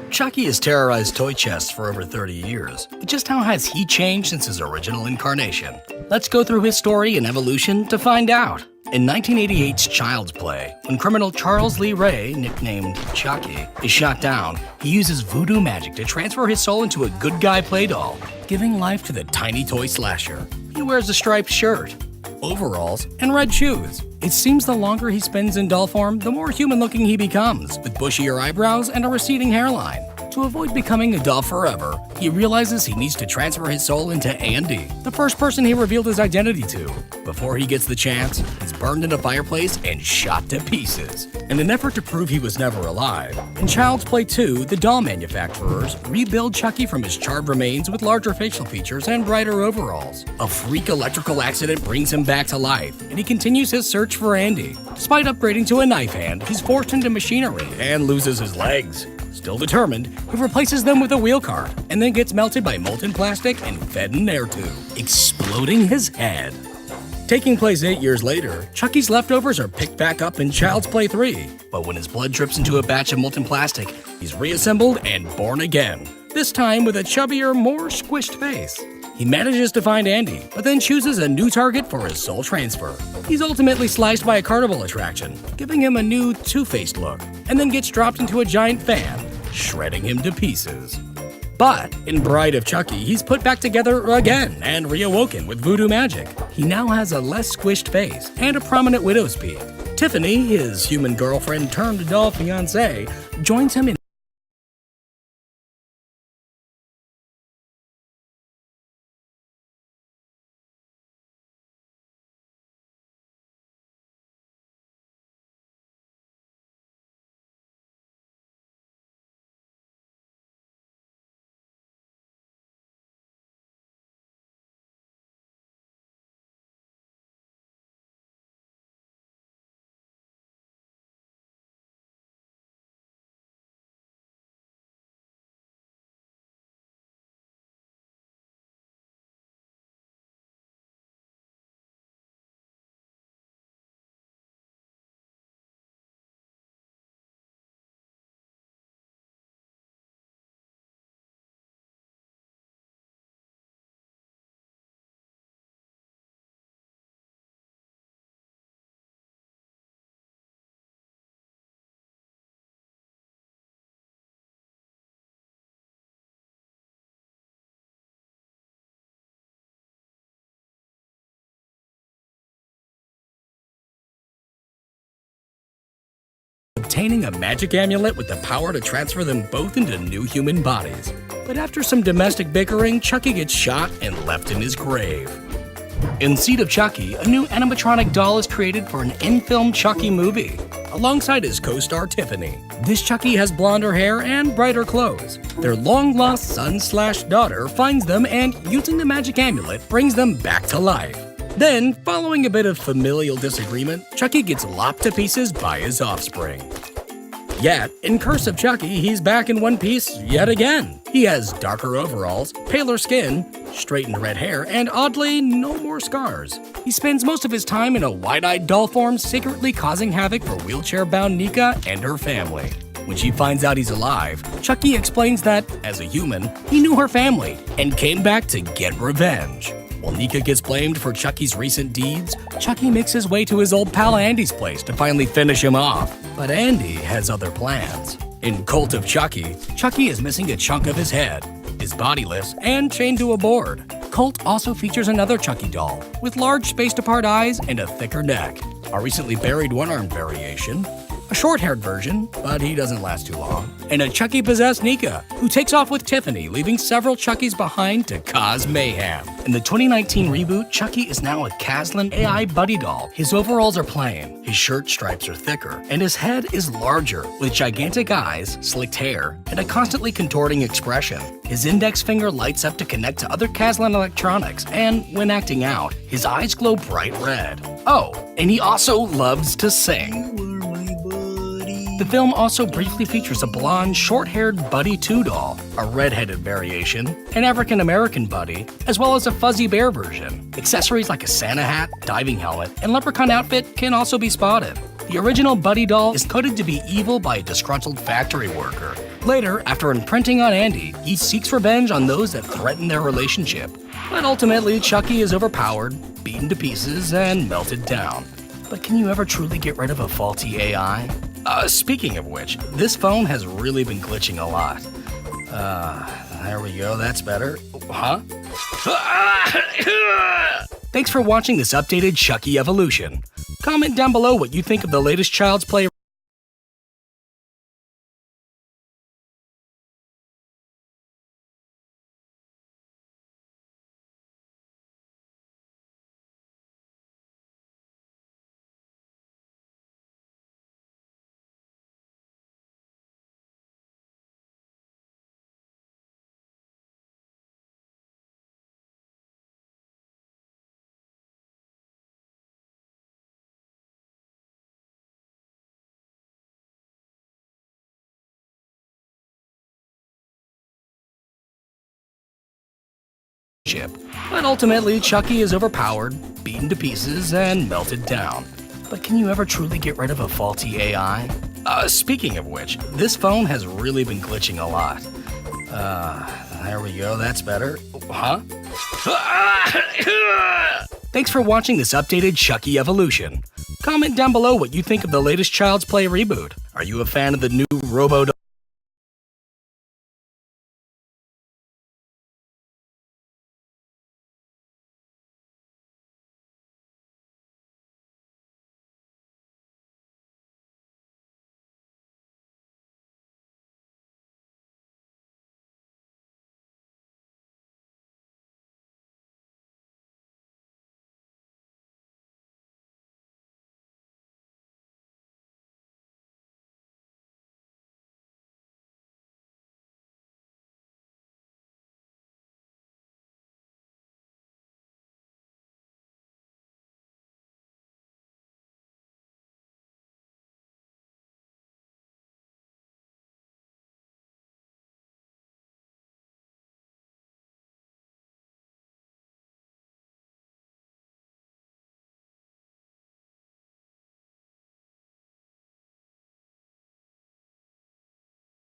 Chucky has terrorized toy chests for over 30 years, but just how has he changed since his original incarnation? Let's go through his story and evolution to find out. In 1988's Child's Play, when criminal Charles Lee Ray, nicknamed Chucky, is shot down, he uses voodoo magic to transfer his soul into a good guy play doll, giving life to the tiny toy slasher. He wears a striped shirt, overalls, and red shoes. It seems the longer he spends in doll form, the more human-looking he becomes, with bushier eyebrows and a receding hairline. To avoid becoming a doll forever, he realizes he needs to transfer his soul into Andy, the first person he revealed his identity to. Before he gets the chance, he's burned in a fireplace and shot to pieces. In an effort to prove he was never alive, in Child's Play 2, the doll manufacturers rebuild Chucky from his charred remains with larger facial features and brighter overalls. A freak electrical accident brings him back to life, and he continues his search for Andy. Despite upgrading to a knife hand, he's forced into machinery and loses his legs. Still determined, he replaces them with a wheel cart and then gets melted by molten plastic and fed an air tube, exploding his head. Taking place 8 years later, Chucky's leftovers are picked back up in Child's Play 3, but when his blood drips into a batch of molten plastic, he's reassembled and born again, this time with a chubbier, more squished face. He manages to find Andy, but then chooses a new target for his soul transfer. He's ultimately sliced by a carnival attraction, giving him a new two-faced look, and then gets dropped into a giant fan, shredding him to pieces. But in Bride of Chucky, he's put back together again and reawoken with voodoo magic. He now has a less squished face and a prominent widow's peak. Tiffany, his human girlfriend turned doll fiancée, joins him in obtaining a magic amulet with the power to transfer them both into new human bodies. But after some domestic bickering, Chucky gets shot and left in his grave. In Seed of Chucky, a new animatronic doll is created for an in-film Chucky movie, alongside his co-star Tiffany. This Chucky has blonder hair and brighter clothes. Their long-lost son/daughter finds them and, using the magic amulet, brings them back to life. Then, following a bit of familial disagreement, Chucky gets lopped to pieces by his offspring. Yet, in Curse of Chucky, he's back in one piece yet again. He has darker overalls, paler skin, straightened red hair, and oddly, no more scars. He spends most of his time in a wide-eyed doll form, secretly causing havoc for wheelchair-bound Nika and her family. When she finds out he's alive, Chucky explains that, as a human, he knew her family and came back to get revenge. While Nika gets blamed for Chucky's recent deeds, Chucky makes his way to his old pal Andy's place to finally finish him off. But Andy has other plans. In Cult of Chucky, Chucky is missing a chunk of his head, is bodiless, and chained to a board. Cult also features another Chucky doll, with large spaced-apart eyes and a thicker neck, a recently buried one-armed variation, a short-haired version, but he doesn't last too long, and a Chucky-possessed Nika, who takes off with Tiffany, leaving several Chuckies behind to cause mayhem. In the 2019 reboot, Chucky is now a Kaslan AI buddy doll. His overalls are plain, his shirt stripes are thicker, and his head is larger, with gigantic eyes, slicked hair, and a constantly contorting expression. His index finger lights up to connect to other Kaslan electronics, and when acting out, his eyes glow bright red. Oh, and he also loves to sing. The film also briefly features a blonde, short-haired Buddy 2 doll, a red-headed variation, an African-American Buddy, as well as a fuzzy bear version. Accessories like a Santa hat, diving helmet, and leprechaun outfit can also be spotted. The original Buddy doll is coded to be evil by a disgruntled factory worker, Later, after imprinting on Andy, he seeks revenge on those that threaten their relationship. But ultimately, Chucky is overpowered, beaten to pieces, and melted down. But can you ever truly get rid of a faulty AI? Speaking of which, this phone has really been glitching a lot. There we go, that's better. Huh? Thanks for watching this updated Chucky evolution. Comment down below what you think of the latest Child's Play But ultimately, Chucky is overpowered, beaten to pieces, and melted down. But can you ever truly get rid of a faulty AI? Speaking of which, this phone has really been glitching a lot. There we go, that's better. Huh? Thanks for watching this updated Chucky evolution. Comment down below what you think of the latest Child's Play reboot. Are you a fan of the new Robo